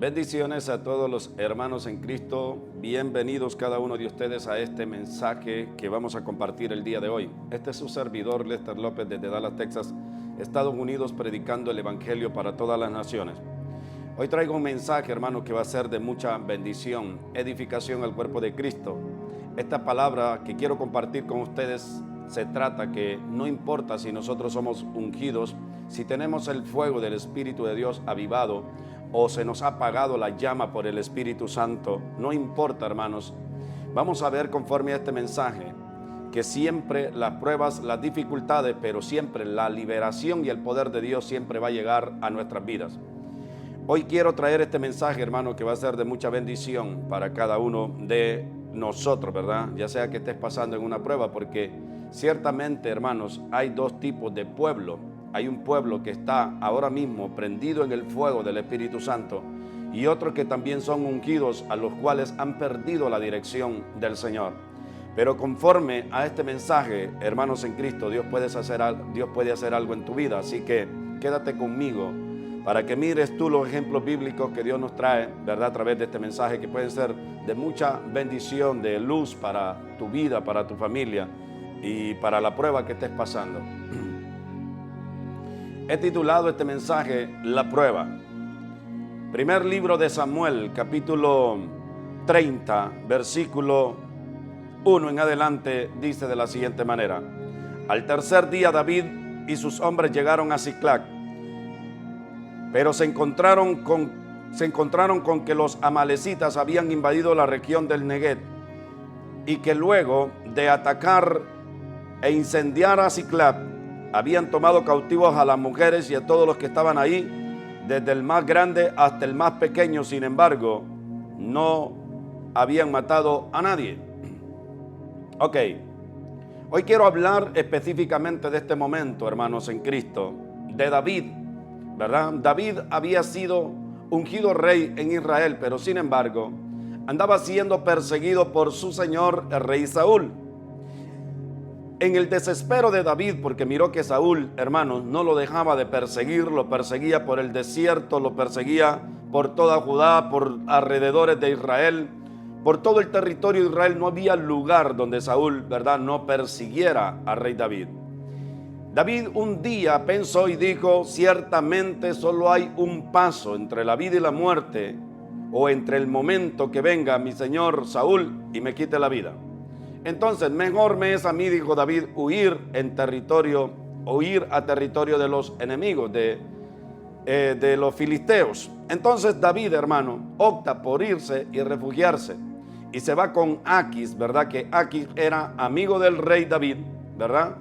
Bendiciones a todos los hermanos en Cristo. Bienvenidos cada uno de ustedes a este mensaje que vamos a compartir el día de hoy. Este es su servidor Lester López desde Dallas, Texas, Estados Unidos, predicando el Evangelio para todas las naciones. Hoy traigo un mensaje, hermano, que va a ser de mucha bendición, edificación al cuerpo de Cristo. Esta palabra que quiero compartir con ustedes se trata que no importa si nosotros somos ungidos, si tenemos el fuego del Espíritu de Dios avivado o se nos ha apagado la llama por el Espíritu Santo, no importa, hermanos. Vamos a ver conforme a este mensaje que siempre las pruebas, las dificultades, pero siempre la liberación y el poder de Dios siempre va a llegar a nuestras vidas. Hoy quiero traer este mensaje, hermano, que va a ser de mucha bendición para cada uno de nosotros, ¿verdad? Ya sea que estés pasando en una prueba, porque ciertamente, hermanos, hay dos tipos de pueblo. Hay un pueblo que está ahora mismo prendido en el fuego del Espíritu Santo y otros que también son ungidos, a los cuales han perdido la dirección del Señor. Pero conforme a este mensaje, hermanos en Cristo, Dios puede hacer algo en tu vida. Así que quédate conmigo para que mires tú los ejemplos bíblicos que Dios nos trae, ¿verdad? A través de este mensaje, que pueden ser de mucha bendición, de luz para tu vida, para tu familia y para la prueba que estés pasando. He titulado este mensaje La prueba. Primer libro de Samuel, capítulo 30, versículo 1 en adelante, dice de la siguiente manera: Al tercer día David y sus hombres llegaron a Siclac, pero se encontraron con que los amalecitas habían invadido la región del Neguev y que luego de atacar e incendiar a Siclac, habían tomado cautivos a las mujeres y a todos los que estaban ahí, desde el más grande hasta el más pequeño. Sin embargo, no habían matado a nadie. Ok, hoy quiero hablar específicamente de este momento, hermanos en Cristo, de David, ¿verdad? David había sido ungido rey en Israel, pero sin embargo, andaba siendo perseguido por su señor, el rey Saúl. En el desespero de David, porque miró que Saúl, hermanos, no lo dejaba de perseguir, lo perseguía por el desierto, lo perseguía por toda Judá, por alrededores de Israel, por todo el territorio de Israel. No había lugar donde Saúl, ¿verdad?, no persiguiera al rey David. David un día pensó y dijo: ciertamente solo hay un paso entre la vida y la muerte, o entre el momento que venga mi señor Saúl y me quite la vida. Entonces, mejor me es a mí, dijo David, huir a territorio de los enemigos, de los filisteos. Entonces David, hermano, opta por irse y refugiarse. Y se va con Aquis, ¿verdad? Que Aquis era amigo del rey David, ¿verdad?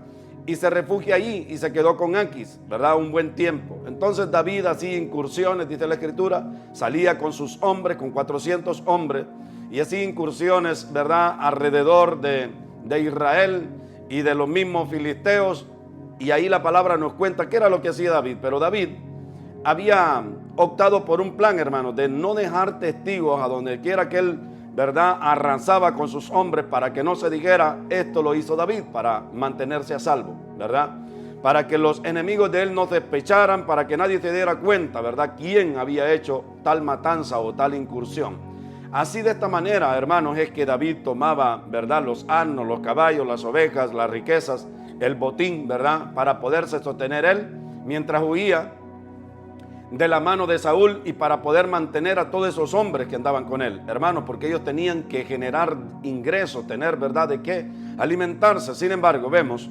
Y se refugia allí y se quedó con Aquis, ¿verdad? Un buen tiempo. Entonces David hacía incursiones, dice la Escritura, salía con sus hombres, con 400 hombres, y así incursiones, ¿verdad?, alrededor de Israel y de los mismos filisteos. Y ahí la palabra nos cuenta qué era lo que hacía David. Pero David había optado por un plan, hermano, de no dejar testigos a donde quiera que él, ¿verdad?, arrasaba con sus hombres, para que no se dijera: esto lo hizo David, para mantenerse a salvo, ¿verdad? Para que los enemigos de él no sospecharan, para que nadie se diera cuenta, ¿verdad?, quién había hecho tal matanza o tal incursión. Así, de esta manera, hermanos, es que David tomaba, ¿verdad?, los asnos, los caballos, las ovejas, las riquezas, el botín, ¿verdad?, para poderse sostener él mientras huía de la mano de Saúl, y para poder mantener a todos esos hombres que andaban con él, hermanos, porque ellos tenían que generar ingresos, tener, ¿verdad?, de qué alimentarse. Sin embargo, vemos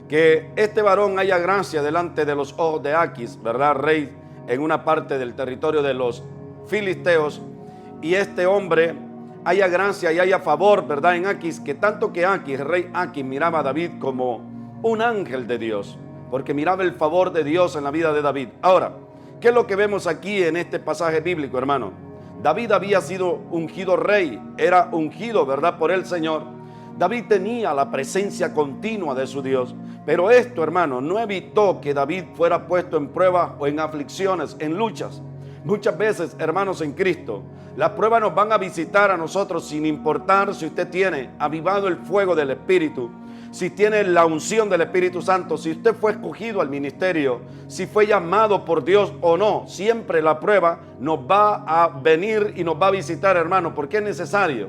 que este varón halla gracia delante de los ojos de Aquis, ¿verdad?, rey en una parte del territorio de los filisteos. Y este hombre haya gracia y haya favor, ¿verdad?, en Aquis, que tanto que Aquis, el rey Aquis, miraba a David como un ángel de Dios, porque miraba el favor de Dios en la vida de David. Ahora, ¿qué es lo que vemos aquí en este pasaje bíblico, hermano? David había sido ungido rey, era ungido, ¿verdad?, por el Señor. David tenía la presencia continua de su Dios, pero esto, hermano, no evitó que David fuera puesto en pruebas o en aflicciones, en luchas. Muchas veces, hermanos en Cristo, las pruebas nos van a visitar a nosotros sin importar si usted tiene avivado el fuego del Espíritu, si tiene la unción del Espíritu Santo, si usted fue escogido al ministerio, si fue llamado por Dios o no, siempre la prueba nos va a venir y nos va a visitar, hermano, porque es necesario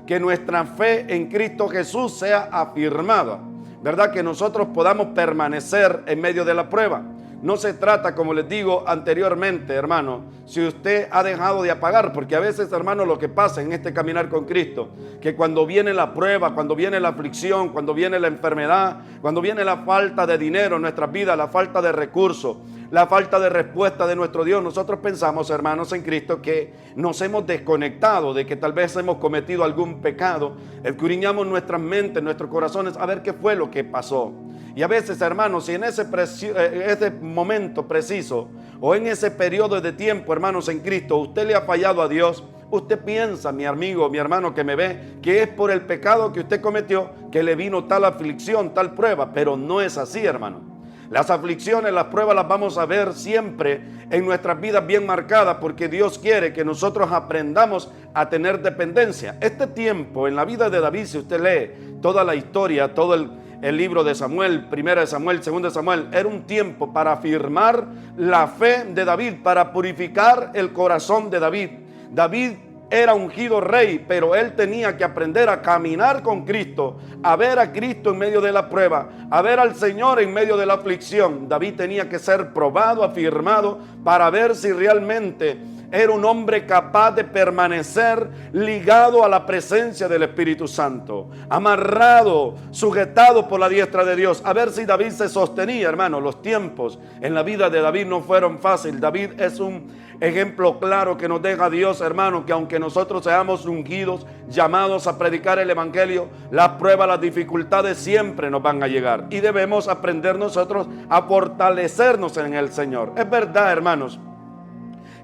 que nuestra fe en Cristo Jesús sea afirmada, ¿verdad? Que nosotros podamos permanecer en medio de la prueba. No se trata, como les digo anteriormente, hermano, si usted ha dejado de apagar, porque a veces, hermano, lo que pasa en este caminar con Cristo, que cuando viene la prueba, cuando viene la aflicción, cuando viene la enfermedad, cuando viene la falta de dinero en nuestras vidas, la falta de recursos, la falta de respuesta de nuestro Dios, nosotros pensamos, hermanos, en Cristo que nos hemos desconectado, de que tal vez hemos cometido algún pecado, escudriñamos nuestras mentes, nuestros corazones, a ver qué fue lo que pasó. Y a veces, hermanos, si en ese momento preciso o en ese periodo de tiempo, hermanos, en Cristo, usted le ha fallado a Dios, usted piensa, mi amigo, mi hermano que me ve, que es por el pecado que usted cometió que le vino tal aflicción, tal prueba, pero no es así, hermano. Las aflicciones, las pruebas las vamos a ver siempre en nuestras vidas bien marcadas, porque Dios quiere que nosotros aprendamos a tener dependencia. Este tiempo en la vida de David, si usted lee toda la historia, todo el libro de Samuel, 1 Samuel, 2 Samuel, era un tiempo para afirmar la fe de David, para purificar el corazón de David. David era ungido rey, pero él tenía que aprender a caminar con Cristo, a ver a Cristo en medio de la prueba, a ver al Señor en medio de la aflicción. David tenía que ser probado, afirmado, para ver si realmente era un hombre capaz de permanecer ligado a la presencia del Espíritu Santo, amarrado, sujetado por la diestra de Dios, a ver si David se sostenía, hermano. Los tiempos en la vida de David no fueron fáciles. David es un ejemplo claro que nos deja Dios, hermano, que aunque nosotros seamos ungidos, llamados a predicar el Evangelio, las pruebas, las dificultades siempre nos van a llegar, y debemos aprender nosotros a fortalecernos en el Señor. Es verdad, hermanos,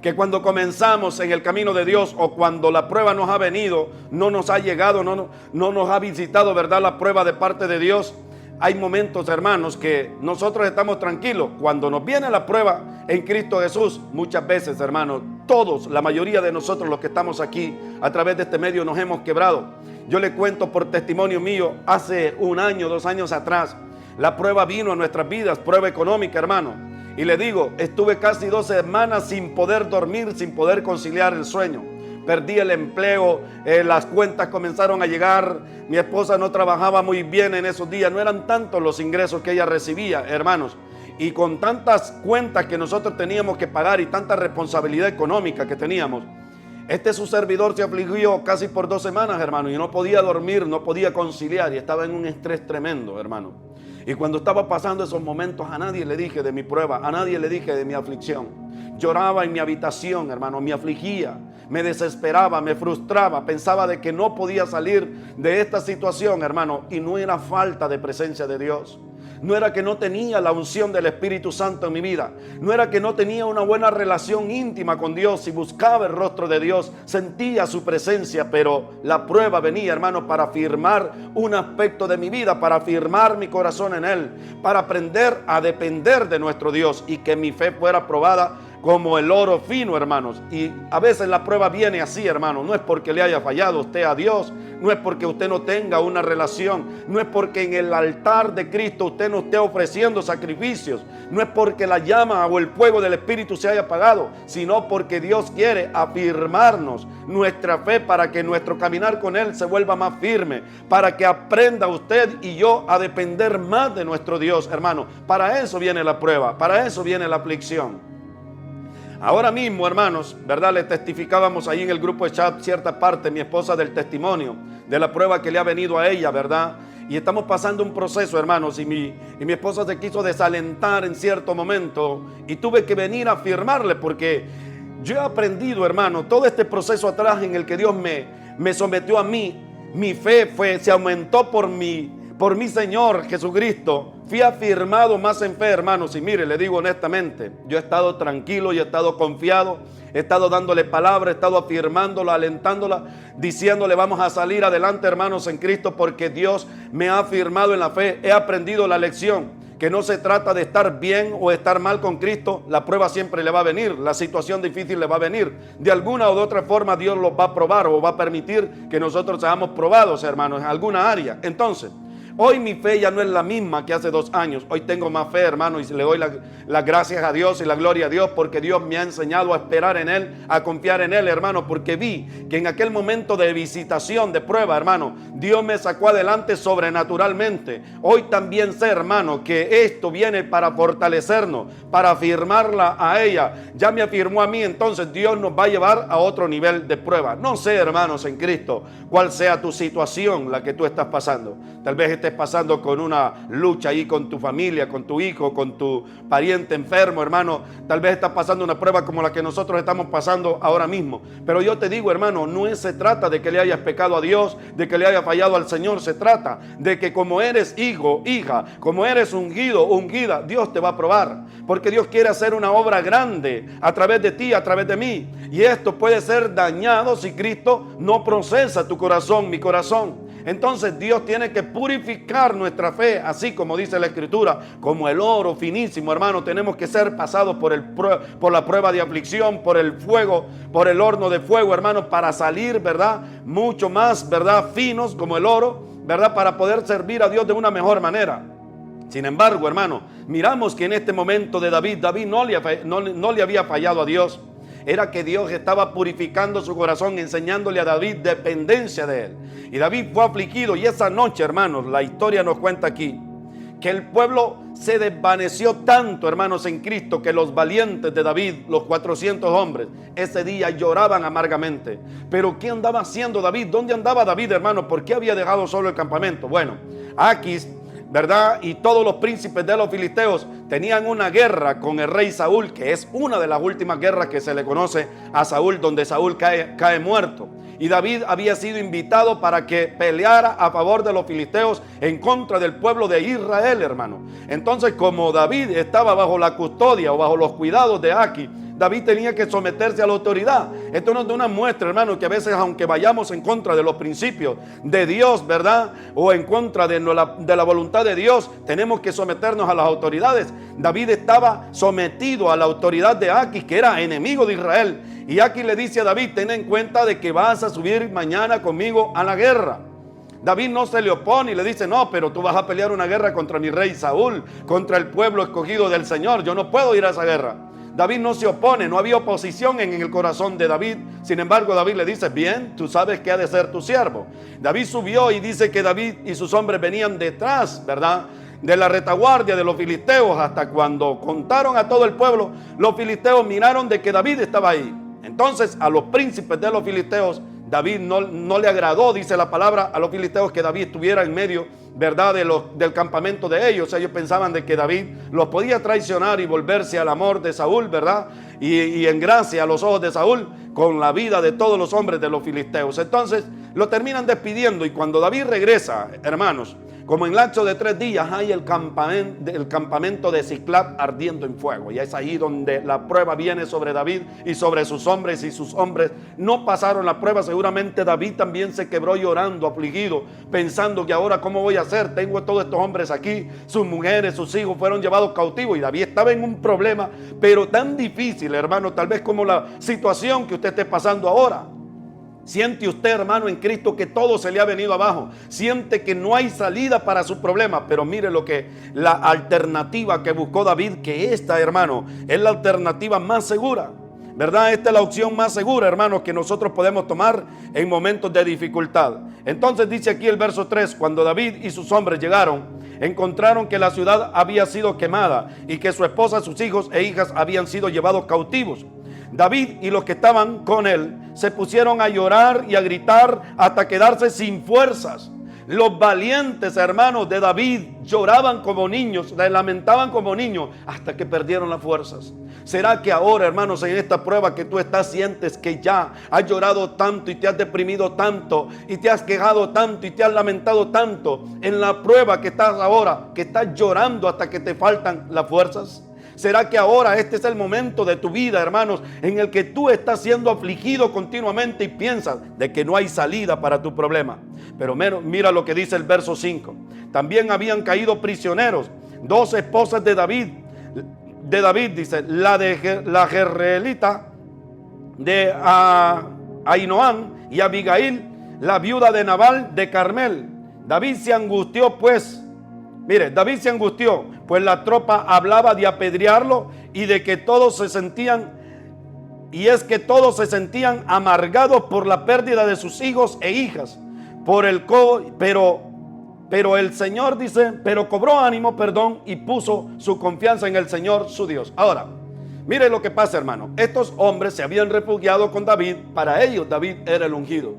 que cuando comenzamos en el camino de Dios, o cuando la prueba nos ha venido, no nos ha llegado, no nos ha visitado, ¿verdad?, la prueba de parte de Dios, hay momentos, hermanos, que nosotros estamos tranquilos. Cuando nos viene la prueba en Cristo Jesús, muchas veces, hermanos, todos, la mayoría de nosotros los que estamos aquí a través de este medio nos hemos quebrado. Yo le cuento por testimonio mío, hace 1 año, 2 años atrás, la prueba vino a nuestras vidas, prueba económica, hermano. Y le digo, estuve casi 2 semanas sin poder dormir, sin poder conciliar el sueño. Perdí el empleo, las cuentas comenzaron a llegar. Mi esposa no trabajaba muy bien en esos días, no eran tantos los ingresos que ella recibía, hermanos. Y con tantas cuentas que nosotros teníamos que pagar y tanta responsabilidad económica que teníamos, su servidor se afligió casi por 2 semanas, hermano, y no podía dormir, no podía conciliar, y estaba en un estrés tremendo, hermano. Y cuando estaba pasando esos momentos, a nadie le dije de mi prueba, a nadie le dije de mi aflicción. Lloraba en mi habitación, hermano, me afligía, me desesperaba, me frustraba, pensaba de que no podía salir de esta situación, hermano, y no era falta de presencia de Dios. No era que no tenía la unción del Espíritu Santo en mi vida. No era que no tenía una buena relación íntima con Dios y buscaba el rostro de Dios, sentía su presencia, pero la prueba venía, hermano, para afirmar un aspecto de mi vida, para afirmar mi corazón en Él, para aprender a depender de nuestro Dios y que mi fe fuera probada como el oro fino, hermanos. Y a veces la prueba viene así, hermano. No es porque le haya fallado usted a Dios, no es porque usted no tenga una relación, no es porque en el altar de Cristo usted no esté ofreciendo sacrificios, no es porque la llama o el fuego del Espíritu se haya apagado, sino porque Dios quiere afirmarnos nuestra fe para que nuestro caminar con Él se vuelva más firme, para que aprenda usted y yo a depender más de nuestro Dios, hermano. Para eso viene la prueba, para eso viene la aflicción. Ahora mismo, hermanos, ¿verdad? Le testificábamos ahí en el grupo de chat cierta parte, mi esposa, del testimonio, de la prueba que le ha venido a ella, ¿verdad? Y estamos pasando un proceso, hermanos, y mi esposa se quiso desalentar en cierto momento y tuve que venir a afirmarle, porque yo he aprendido, hermano, todo este proceso atrás en el que Dios me sometió a mí. Mi fe se aumentó por mi Señor Jesucristo. Fui afirmado más en fe, hermanos, y mire, le digo honestamente, yo he estado tranquilo y he estado confiado, he estado dándole palabra, he estado afirmándola, alentándola, diciéndole vamos a salir adelante, hermanos, en Cristo, porque Dios me ha afirmado en la fe. He aprendido la lección, que no se trata de estar bien o estar mal con Cristo. La prueba siempre le va a venir, la situación difícil le va a venir. De alguna o de otra forma Dios los va a probar o va a permitir que nosotros seamos probados, hermanos, en alguna área. Entonces, Hoy mi fe ya no es la misma que hace 2 años. Hoy tengo más fe, hermano, y le doy las gracias a Dios y la gloria a Dios, porque Dios me ha enseñado a esperar en Él, a confiar en Él, hermano, porque vi que en aquel momento de visitación, de prueba, hermano, Dios me sacó adelante sobrenaturalmente. Hoy también sé, hermano, que esto viene para fortalecernos, para afirmarla a ella. Ya me afirmó a mí, entonces Dios nos va a llevar a otro nivel de prueba. No sé, hermanos en Cristo, cuál sea tu situación, la que tú estás pasando. Tal vez estés pasando con una lucha ahí con tu familia, con tu hijo, con tu pariente enfermo, hermano. Tal vez estás pasando una prueba como la que nosotros estamos pasando ahora mismo. Pero yo te digo, hermano, no se trata de que le hayas pecado a Dios, de que le hayas fallado al Señor. Se trata de que como eres hijo, hija, como eres ungido, ungida, Dios te va a probar. Porque Dios quiere hacer una obra grande a través de ti, a través de mí. Y esto puede ser dañado si Cristo no procesa tu corazón, mi corazón. Entonces Dios tiene que purificar nuestra fe, así como dice la Escritura, como el oro finísimo, hermano. Tenemos que ser pasados por la prueba de aflicción, por el fuego, por el horno de fuego, hermano, para salir, ¿verdad? Mucho más, ¿verdad? Finos como el oro, ¿verdad? Para poder servir a Dios de una mejor manera. Sin embargo, hermano, miramos que en este momento de David no le había fallado a Dios. Era que Dios estaba purificando su corazón, enseñándole a David dependencia de él. Y David fue afligido, y esa noche, hermanos, la historia nos cuenta aquí, que el pueblo se desvaneció tanto, hermanos, en Cristo, que los valientes de David, los 400 hombres, ese día lloraban amargamente. Pero ¿qué andaba haciendo David? ¿Dónde andaba David, hermano? ¿Por qué había dejado solo el campamento? Bueno, Aquis, ¿verdad? Y todos los príncipes de los filisteos tenían una guerra con el rey Saúl, que es una de las últimas guerras que se le conoce a Saúl, donde Saúl cae muerto. Y David había sido invitado para que peleara a favor de los filisteos en contra del pueblo de Israel, hermano. Entonces, como David estaba bajo la custodia o bajo los cuidados de Aquis, David tenía que someterse a la autoridad. Esto nos da una muestra, hermano, que a veces, aunque vayamos en contra de los principios de Dios, ¿verdad? O en contra de la voluntad de Dios, tenemos que someternos a las autoridades. David estaba sometido a la autoridad de Aquis, que era enemigo de Israel. Y Aquis le dice a David: ten en cuenta de que vas a subir mañana conmigo a la guerra. David no se le opone y le dice: no, pero tú vas a pelear una guerra contra mi rey Saúl, contra el pueblo escogido del Señor. Yo no puedo ir a esa guerra. David no se opone, no había oposición en el corazón de David. Sin embargo, David le dice: bien, tú sabes que ha de ser tu siervo. David subió y dice que David y sus hombres venían detrás, ¿verdad?, de la retaguardia de los filisteos. Hasta cuando contaron a todo el pueblo, los filisteos miraron de que David estaba ahí. Entonces a los príncipes de los filisteos, David no le agradó, dice la palabra, a los filisteos que David estuviera en medio, ¿verdad?, del campamento de ellos. Ellos pensaban de que David los podía traicionar y volverse al amor de Saúl, ¿verdad? Y en gracia a los ojos de Saúl, con la vida de todos los hombres de los filisteos. Entonces lo terminan despidiendo, y cuando David regresa, hermanos, como en lapso de 3 días, hay el campamento de Siclag ardiendo en fuego. Y es ahí donde la prueba viene sobre David y sobre sus hombres. Y sus hombres no pasaron la prueba. Seguramente David también se quebró llorando, afligido, pensando que ahora ¿cómo voy a hacer? Tengo a todos estos hombres aquí, sus mujeres, sus hijos fueron llevados cautivos. Y David estaba en un problema, pero tan difícil, hermano, tal vez como la situación que usted esté pasando ahora. Siente usted, hermano, en Cristo, que todo se le ha venido abajo. Siente que no hay salida para su problema. Pero mire lo que la alternativa que buscó David, que esta, hermano, es la alternativa más segura, ¿verdad? Esta es la opción más segura, hermano, que nosotros podemos tomar en momentos de dificultad. Entonces dice aquí el verso 3: cuando David y sus hombres llegaron, encontraron que la ciudad había sido quemada y que su esposa, sus hijos e hijas habían sido llevados cautivos. David y los que estaban con él se pusieron a llorar y a gritar hasta quedarse sin fuerzas. Los valientes hermanos de David lloraban como niños, se lamentaban como niños hasta que perdieron las fuerzas. ¿Será que ahora, hermanos, en esta prueba que tú estás, sientes que ya has llorado tanto y te has deprimido tanto y te has quejado tanto y te has lamentado tanto en la prueba que estás ahora, que estás llorando hasta que te faltan las fuerzas? ¿Será que ahora este es el momento de tu vida, hermanos, en el que tú estás siendo afligido continuamente y piensas de que no hay salida para tu problema? Pero mira lo que dice el verso 5. También habían caído prisioneros 2 esposas de David. Dice, la Jezreelita de Ahinoam y Abigail, la viuda de Nabal de Carmel. David se angustió pues. Mire, David se angustió, pues la tropa hablaba de apedrearlo y de que todos se sentían, y es que todos se sentían amargados por la pérdida de sus hijos e hijas. Pero el Señor dice, pero cobró ánimo, y puso su confianza en el Señor su Dios. Ahora, mire lo que pasa, hermano. Estos hombres se habían refugiado con David. Para ellos David era el ungido.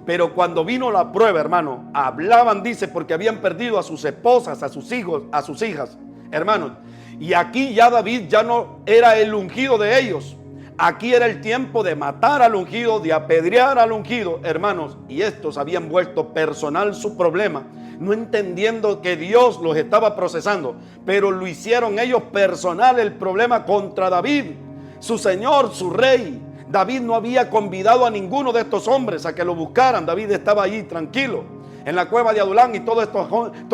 Pero cuando vino la prueba, hermano, hablaban, dice, porque habían perdido a sus esposas, a sus hijos, a sus hijas, hermanos. Y aquí ya David ya no era el ungido de ellos. Aquí era el tiempo de matar al ungido, de apedrear al ungido, hermanos. Y estos habían vuelto personal su problema, no entendiendo que Dios los estaba procesando. Pero lo hicieron ellos personal el problema contra David, su Señor, su Rey. David no había convidado a ninguno de estos hombres a que lo buscaran. David estaba allí tranquilo en la cueva de Adulán, y toda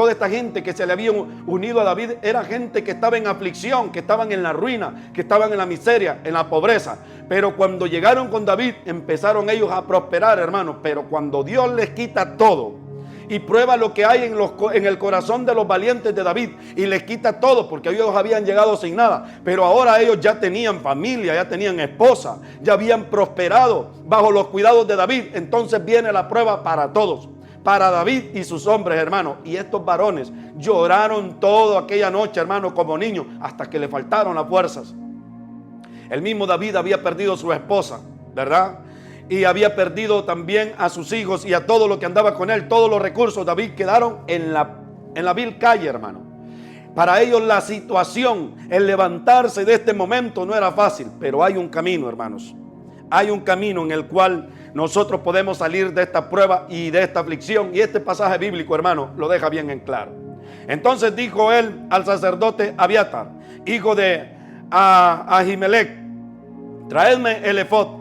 esta gente que se le había unido a David era gente que estaba en aflicción, que estaban en la ruina, que estaban en la miseria, en la pobreza. Pero cuando llegaron con David, empezaron ellos a prosperar, hermanos. Pero cuando Dios les quita todo y prueba lo que hay en el corazón de los valientes de David, y les quita todo, porque ellos habían llegado sin nada, pero ahora ellos ya tenían familia, ya tenían esposa, ya habían prosperado bajo los cuidados de David. Entonces viene la prueba para todos, para David y sus hombres, hermanos. Y estos varones lloraron toda aquella noche, hermanos, como niños, hasta que le faltaron las fuerzas. El mismo David había perdido a su esposa, ¿verdad? Y había perdido también a sus hijos y a todo lo que andaba con él. Todos los recursos de David quedaron en la vil calle, hermano. Para ellos la situación, el levantarse de este momento no era fácil. Pero hay un camino, hermanos. Hay un camino en el cual nosotros podemos salir de esta prueba y de esta aflicción. Y este pasaje bíblico, hermano, lo deja bien en claro. Entonces dijo él al sacerdote Abiatar, hijo de Ahimelech: traedme el efod.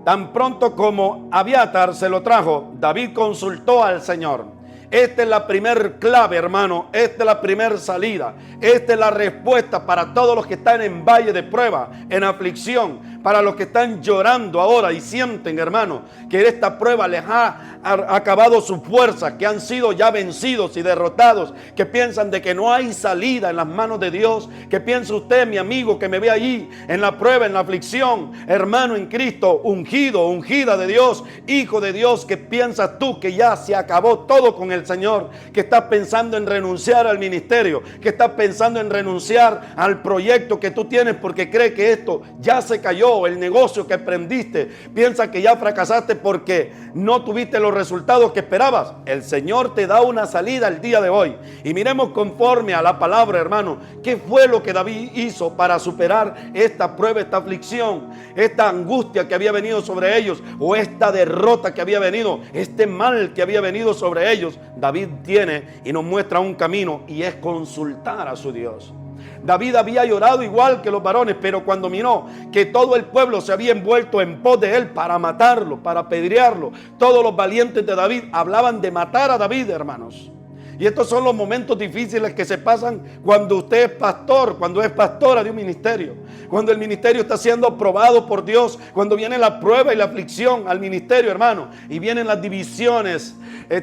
Tan pronto como Abiatar se lo trajo, David consultó al Señor. Esta es la primer clave, hermano. Esta es la primer salida. Esta es la respuesta para todos los que están en valle de prueba, en aflicción. Para los que están llorando ahora y sienten, hermano, que esta prueba les ha acabado su fuerza, que han sido ya vencidos y derrotados, que piensan de que no hay salida en las manos de Dios. Que piensa usted, mi amigo, que me ve allí en la prueba, en la aflicción, hermano en Cristo, ungido, ungida de Dios, hijo de Dios, que piensas tú que ya se acabó todo con el Señor, que estás pensando en renunciar al ministerio, que estás pensando en renunciar al proyecto que tú tienes porque crees que esto ya se cayó, el negocio que emprendiste, piensa que ya fracasaste porque no tuviste los resultados que esperabas. El Señor te da una salida el día de hoy. Y miremos conforme a la palabra, hermano, qué fue lo que David hizo para superar esta prueba, esta aflicción, esta angustia que había venido sobre ellos, o esta derrota que había venido, este mal que había venido sobre ellos. David tiene y nos muestra un camino, y es consultar a su Dios. David había llorado igual que los varones, pero cuando miró que todo el pueblo se había envuelto en pos de él para matarlo, para apedrearlo, todos los valientes de David hablaban de matar a David, hermanos. Y estos son los momentos difíciles que se pasan cuando usted es pastor, cuando es pastora de un ministerio, cuando el ministerio está siendo probado por Dios, cuando viene la prueba y la aflicción al ministerio, hermano, y vienen las divisiones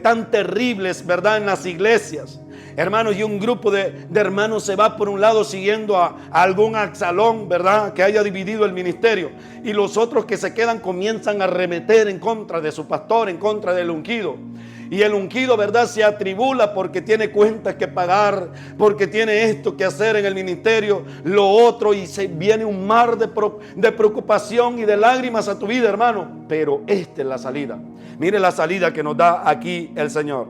tan terribles, ¿verdad?, en las iglesias. Hermanos, y un grupo de hermanos se va por un lado siguiendo a algún Absalón, ¿verdad?, que haya dividido el ministerio. Y los otros que se quedan comienzan a arremeter en contra de su pastor, en contra del ungido. Y el ungido, ¿verdad?, se atribula porque tiene cuentas que pagar, porque tiene esto que hacer en el ministerio, lo otro, y se viene un mar de preocupación y de lágrimas a tu vida, hermano. Pero esta es la salida. Mire la salida que nos da aquí el Señor.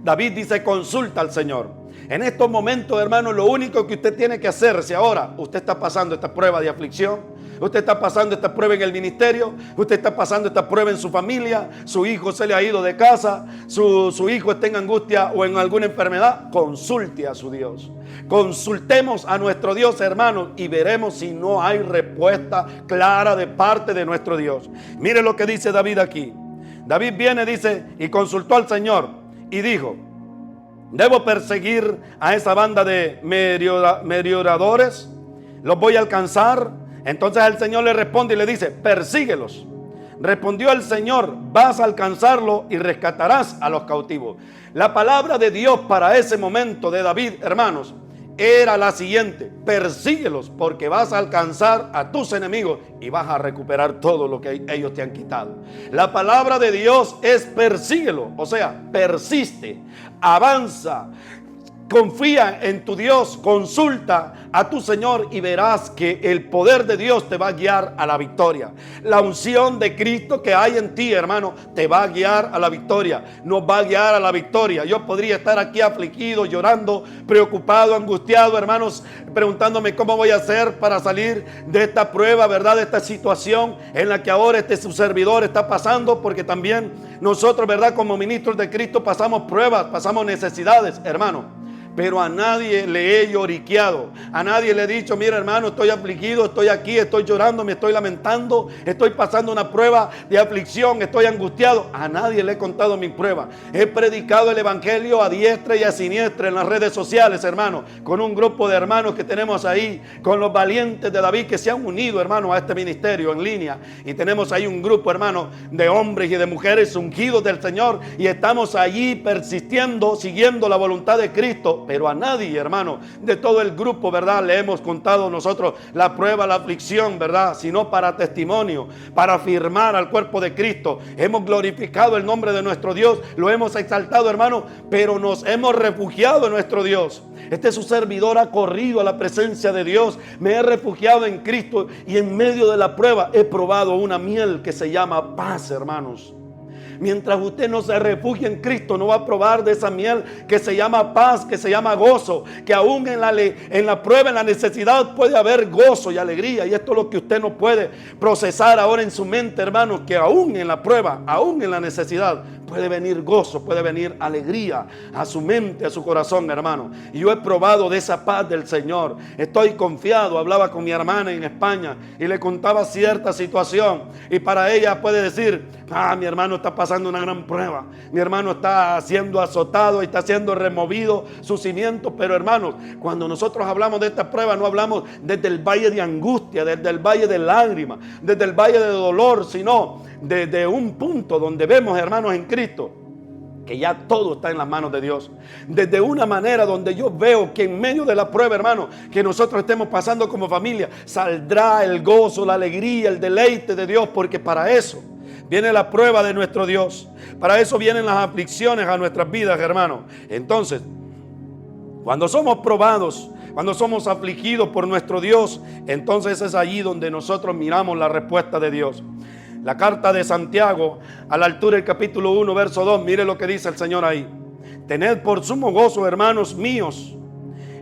David dice: consulta al Señor. En estos momentos, hermano, lo único que usted tiene que hacer, si ahora usted está pasando esta prueba de aflicción, usted está pasando esta prueba en el ministerio, usted está pasando esta prueba en su familia, su hijo se le ha ido de casa, su hijo está en angustia o en alguna enfermedad, consulte a su Dios. Consultemos a nuestro Dios, hermano, y veremos si no hay respuesta clara de parte de nuestro Dios. Mire lo que dice David aquí. David viene, dice, y consultó al Señor y dijo: ¿debo perseguir a esa banda de merodeadores? ¿Los voy a alcanzar? Entonces el Señor le responde y le dice: persíguelos. respondió el Señor, vas a alcanzarlo y rescatarás a los cautivos. La palabra de Dios para ese momento de David, hermanos, era la siguiente: persíguelos porque vas a alcanzar a tus enemigos y vas a recuperar todo lo que ellos te han quitado. La palabra de Dios es persíguelo, o sea, persiste, avanza, confía en tu Dios, consulta a tu Señor y verás que el poder de Dios te va a guiar a la victoria. La unción de Cristo que hay en ti, hermano, te va a guiar a la victoria, nos va a guiar a la victoria. Yo podría estar aquí afligido, llorando, preocupado, angustiado, hermanos, preguntándome cómo voy a hacer para salir de esta prueba, ¿verdad? De esta situación en la que ahora su servidor está pasando, porque también nosotros, ¿verdad? Como ministros de Cristo pasamos pruebas, pasamos necesidades, hermano. Pero a nadie le he lloriqueado, a nadie le he dicho, mira hermano, estoy afligido, estoy aquí, estoy llorando, me estoy lamentando, estoy pasando una prueba de aflicción, estoy angustiado. A nadie le he contado mi prueba. He predicado el evangelio a diestra y a siniestra en las redes sociales, hermano, con un grupo de hermanos que tenemos ahí, con los valientes de David que se han unido, hermano, a este ministerio en línea. Y tenemos ahí un grupo, hermano, de hombres y de mujeres ungidos del Señor, y estamos allí persistiendo, siguiendo la voluntad de Cristo. Pero a nadie, hermano, de todo el grupo, ¿verdad?, le hemos contado nosotros la prueba, la aflicción, ¿verdad?, sino para testimonio, para afirmar al cuerpo de Cristo. Hemos glorificado el nombre de nuestro Dios, lo hemos exaltado, hermano, pero nos hemos refugiado en nuestro Dios. Su servidor ha corrido a la presencia de Dios, me he refugiado en Cristo, y en medio de la prueba he probado una miel que se llama paz, hermanos. Mientras usted no se refugie en Cristo, no va a probar de esa miel que se llama paz, que se llama gozo, que aún en la prueba, en la necesidad puede haber gozo y alegría. Y esto es lo que usted no puede procesar ahora en su mente, hermanos, que aún en la prueba, aún en la necesidad, puede venir gozo, puede venir alegría a su mente, a su corazón, hermano. Y yo he probado de esa paz del Señor. Estoy confiado. Hablaba con mi hermana en España y le contaba cierta situación, y para ella puede decir, mi hermano está pasando una gran prueba, mi hermano está siendo azotado y está siendo removido sus cimientos. Pero hermanos, cuando nosotros hablamos de esta prueba, no hablamos desde el valle de angustia, desde el valle de lágrimas, desde el valle de dolor, sino desde un punto donde vemos, hermanos, en Cristo que ya todo está en las manos de Dios. Desde una manera donde yo veo que en medio de la prueba, hermano, que nosotros estemos pasando como familia, saldrá el gozo, la alegría, el deleite de Dios, porque para eso viene la prueba de nuestro Dios. Para eso vienen las aflicciones a nuestras vidas, hermano. Entonces, cuando somos probados, cuando somos afligidos por nuestro Dios, entonces es allí donde nosotros miramos la respuesta de Dios. La carta de Santiago, a la altura del capítulo 1, verso 2, mire lo que dice el Señor ahí. Tened por sumo gozo, hermanos míos,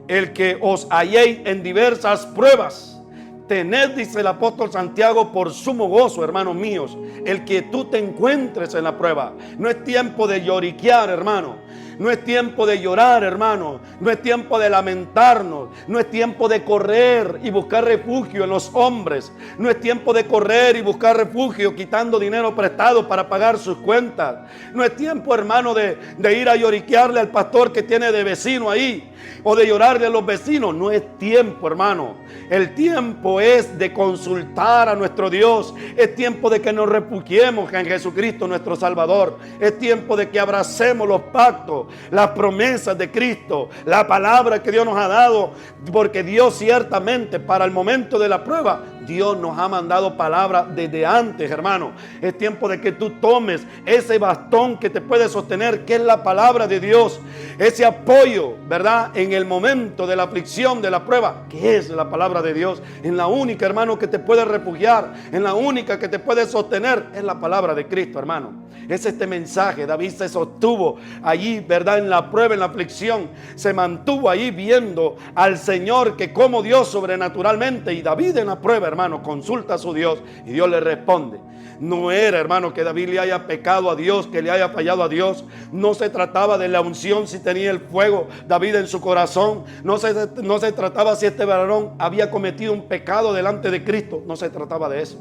el que os halléis en diversas pruebas. Tened, dice el apóstol Santiago, por sumo gozo, hermanos míos, el que tú te encuentres en la prueba. No es tiempo de lloriquear, hermano. No es tiempo de llorar, hermano. No es tiempo de lamentarnos. No es tiempo de correr y buscar refugio en los hombres. No es tiempo de correr y buscar refugio quitando dinero prestado para pagar sus cuentas. No es tiempo, hermano, de ir a lloriquearle al pastor que tiene de vecino ahí, o de llorarle a los vecinos. No es tiempo, hermano. El tiempo es de consultar a nuestro Dios. Es tiempo de que nos refugiemos en Jesucristo nuestro Salvador. Es tiempo de que abracemos los pactos, las promesas de Cristo, la palabra que Dios nos ha dado, porque Dios ciertamente para el momento de la prueba, Dios nos ha mandado palabra desde antes, hermano. Es tiempo de que tú tomes ese bastón que te puede sostener, que es la palabra de Dios, ese apoyo, ¿verdad?, en el momento de la aflicción, de la prueba, que es la palabra de Dios. En la única, hermano, que te puede refugiar, en la única que te puede sostener, es la palabra de Cristo, hermano. Es este mensaje. David se sostuvo allí, ¿verdad?, en la prueba, en la aflicción. Se mantuvo allí viendo al Señor, que como Dios sobrenaturalmente. Y David en la prueba, hermano, consulta a su Dios y Dios le responde. No era, hermano, que David le haya pecado a Dios, que le haya fallado a Dios. No se trataba de la unción, si tenía el fuego David en su corazón. No se trataba si este varón había cometido un pecado delante de Cristo. No se trataba de eso.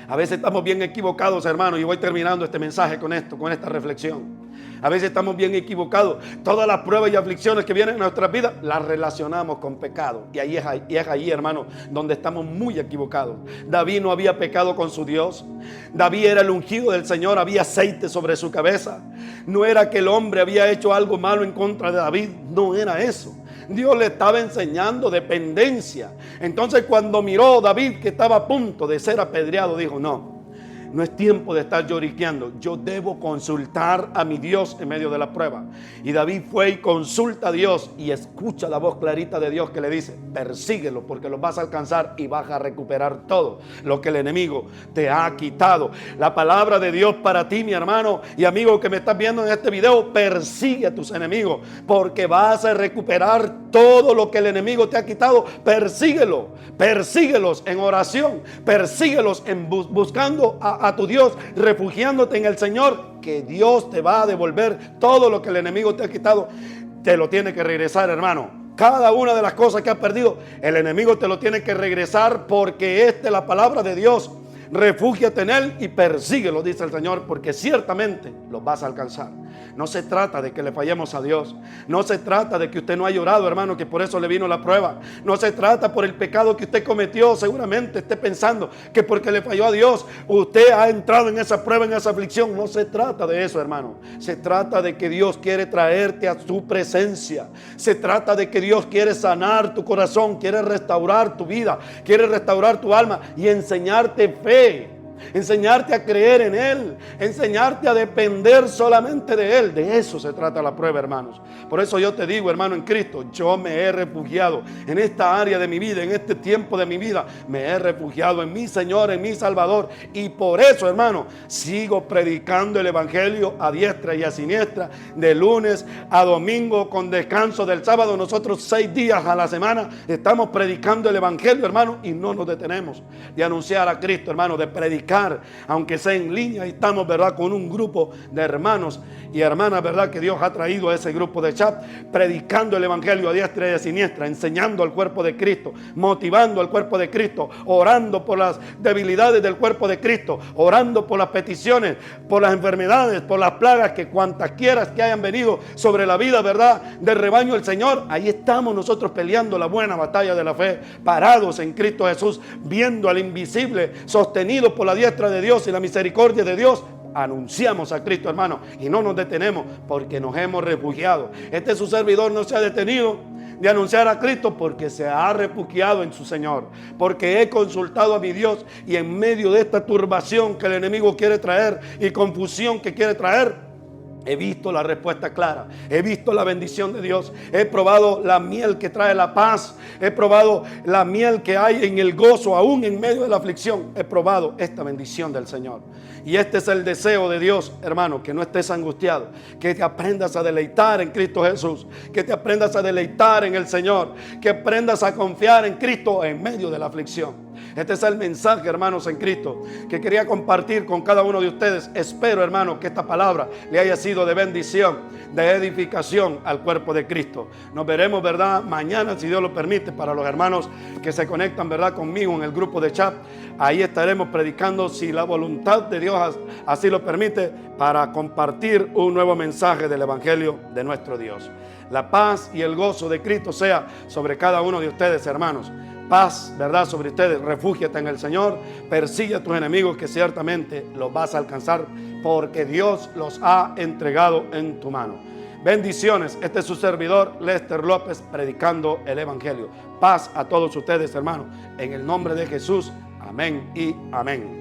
A veces estamos bien equivocados, hermano, y voy terminando este mensaje con esto, con esta reflexión. A veces estamos bien equivocados. Todas las pruebas y aflicciones que vienen en nuestras vidas las relacionamos con pecado. Y ahí es ahí, hermano, donde estamos muy equivocados. David no había pecado con su Dios. David era el ungido del Señor, había aceite sobre su cabeza. No era que el hombre había hecho algo malo en contra de David, no era eso. Dios le estaba enseñando dependencia. Entonces cuando miró David que estaba a punto de ser apedreado, dijo: no es tiempo de estar lloriqueando. Yo debo consultar a mi Dios en medio de la prueba. Y David fue y consulta a Dios y escucha la voz clarita de Dios que le dice: persíguelo, porque lo vas a alcanzar y vas a recuperar todo lo que el enemigo te ha quitado. La palabra de Dios para ti, mi hermano y amigo que me estás viendo en este video: persigue a tus enemigos, porque vas a recuperar todo lo que el enemigo te ha quitado. Persíguelos en oración, persíguelos en buscando a tu Dios, refugiándote en el Señor, que Dios te va a devolver todo lo que el enemigo te ha quitado. Te lo tiene que regresar, hermano. Cada una de las cosas que has perdido, el enemigo te lo tiene que regresar, porque esta es la palabra de Dios. Refúgiate en Él y persíguelo, dice el Señor, porque ciertamente lo vas a alcanzar. No se trata de que le fallemos a Dios. No se trata de que usted no haya orado, hermano, que por eso le vino la prueba. No se trata por el pecado que usted cometió. Seguramente esté pensando que porque le falló a Dios, usted ha entrado en esa prueba, en esa aflicción. No se trata de eso, hermano. Se trata de que Dios quiere traerte a su presencia. Se trata de que Dios quiere sanar tu corazón, quiere restaurar tu vida, quiere restaurar tu alma y enseñarte fe. Enseñarte a creer en Él, enseñarte a depender solamente de Él. De eso se trata la prueba, hermanos. Por eso yo te digo, hermano, en Cristo, yo me he refugiado en esta área de mi vida, en este tiempo de mi vida. Me he refugiado en mi Señor, en mi Salvador. Y por eso, hermano, sigo predicando el Evangelio a diestra y a siniestra, de lunes a domingo, con descanso del sábado. Nosotros 6 días a la semana estamos predicando el Evangelio, hermano, y no nos detenemos de anunciar a Cristo, hermano, de predicar, aunque sea en línea. Y estamos, verdad, con un grupo de hermanos y hermanas, verdad, que Dios ha traído a ese grupo de chat, predicando el Evangelio a diestra y a siniestra, enseñando al cuerpo de Cristo, motivando al cuerpo de Cristo, orando por las debilidades del cuerpo de Cristo, orando por las peticiones, por las enfermedades, por las plagas, que cuantas quieras que hayan venido sobre la vida, verdad, del rebaño del Señor. Ahí estamos nosotros peleando la buena batalla de la fe, parados en Cristo Jesús, viendo al invisible, sostenido por la diestra de Dios y la misericordia de Dios. Anunciamos a Cristo, hermano, y no nos detenemos, porque nos hemos refugiado. Este su servidor no se ha detenido de anunciar a Cristo, porque se ha refugiado en su Señor, porque he consultado a mi Dios, y en medio de esta turbación que el enemigo quiere traer y confusión que quiere traer, he visto la respuesta clara, he visto la bendición de Dios, he probado la miel que trae la paz, he probado la miel que hay en el gozo, aún en medio de la aflicción. He probado esta bendición del Señor. Y este es el deseo de Dios, hermano, que no estés angustiado, que te aprendas a deleitar en Cristo Jesús, que te aprendas a deleitar en el Señor, que aprendas a confiar en Cristo en medio de la aflicción. Este es el mensaje, hermanos, en Cristo, que quería compartir con cada uno de ustedes. Espero, hermano, que esta palabra le haya sido de bendición, de edificación al cuerpo de Cristo. Nos veremos, verdad, mañana, si Dios lo permite, para los hermanos que se conectan, verdad, conmigo en el grupo de chat. Ahí estaremos predicando, si la voluntad de Dios así lo permite, para compartir un nuevo mensaje del Evangelio de nuestro Dios. La paz y el gozo de Cristo sea sobre cada uno de ustedes, hermanos. Paz, verdad, sobre ustedes. Refúgiate en el Señor, persigue a tus enemigos, que ciertamente los vas a alcanzar, porque Dios los ha entregado en tu mano. Bendiciones. Este es su servidor, Lester López, predicando el Evangelio. Paz a todos ustedes, hermanos, en el nombre de Jesús. Amén y amén.